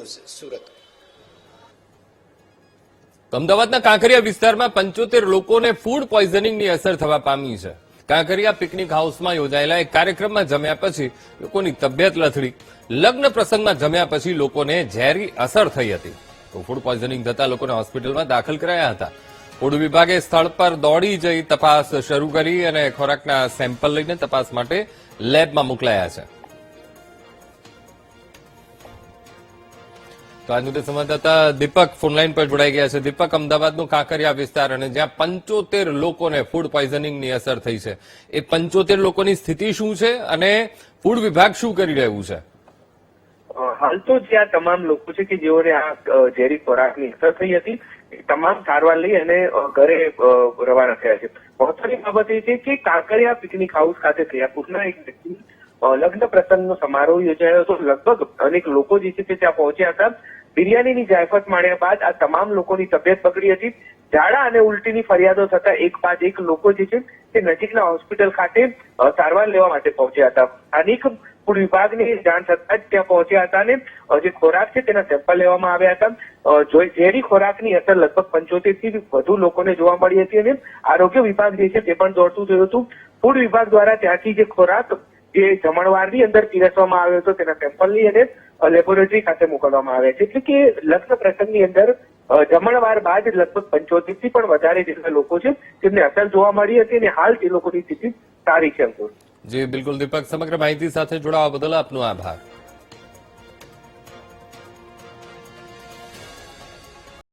News Surat. અમદાવાદના કાંકરિયા વિસ્તારમાં 75 લોકોને ફૂડ પોઈઝનિંગની અસર થવા પામી છે। કાંકરિયા પિકનિક હાઉસમાં યોજાયેલા એક કાર્યક્રમમાં જમ્યા પછી લોકોની તબિયત લથડી। લગ્ન પ્રસંગમાં જમ્યા પછી લોકોને ઝેરી અસર થઈ હતી, તો ફૂડ પોઈઝનિંગ થતા લોકોને હોસ્પિટલમાં દાખલ કરાયા હતા। ફૂડ વિભાગે સ્થળ પર દોડી જઈ તપાસ શરૂ કરી અને ખોરાકના સેમ્પલ લઈને તપાસ માટે લેબમાં મોકલાયા છે। તો આ મુદ્દે સંવાદદાતા દીપક ફોનલાઈન પર જોડાઈ ગયા છે। દીપક, અમદાવાદનું કાંકરિયા વિસ્તાર અને જ્યાં 75 લોકોને ફૂડ પોઈઝનિંગની અસર થઈ છે, એ 75 લોકોની સ્થિતિ શું છે અને ફૂડ વિભાગ શું કરી રહ્યું છે? હાલ તો જે આ તમામ લોકો છે કે જેઓને આ ઝેરી ખોરાકની અસર થઈ હતી, તમામ સારવાર લઈ અને ઘરે રવાના થયા છે। મહત્વની બાબત એ છે કે કાંકરિયા પિકનિક હાઉસ ખાતે થયાપુરના એક વ્યક્તિ લગ્ન પ્રસંગનો સમારોહ યોજાયો હતો। લગભગ અનેક લોકો જે છે તે ત્યાં પહોંચ્યા હતા। બિરયાનીની જાયફત માણ્યા બાદ આ તમામ લોકોની તબિયત બગડી હતી। ઝાડા અને ઉલટીની ફરિયાદો થતા એક બાદ એક લોકો જે છે તે નજીકના હોસ્પિટલ ખાતે સારવાર લેવા માટે પહોંચ્યા હતા। સ્થાનિક ફૂડ વિભાગની જાણ થતાં જ ત્યાં પહોંચ્યા હતા અને જે ખોરાક છે તેના સેમ્પલ લેવામાં આવ્યા હતા। ઝેરી ખોરાકની અસર લગભગ 75 થી વધુ લોકોને જોવા મળી હતી અને આરોગ્ય વિભાગ જે છે તે પણ દોડતું થયું હતું। ફૂડ વિભાગ દ્વારા ત્યાંથી જે ખોરાક જે જમણવારની અંદર પીરસવામાં આવ્યો હતો તેના સેમ્પલ લઈ અને લેબોરેટરી ખાતે મોકલવામાં આવ્યા છે। એટલે કે લગ્ન પ્રસંગની અંદર જમણવાર બાદ લગભગ 75 થી પણ વધારે જેટલા લોકો છે તેમને અસર જોવા મળી હતી અને હાલ તે લોકોની સ્થિતિ સારી છે। જી બિલકુલ દીપક, સમગ્ર માહિતી સાથે જોડાવા બદલ આપનો આભાર।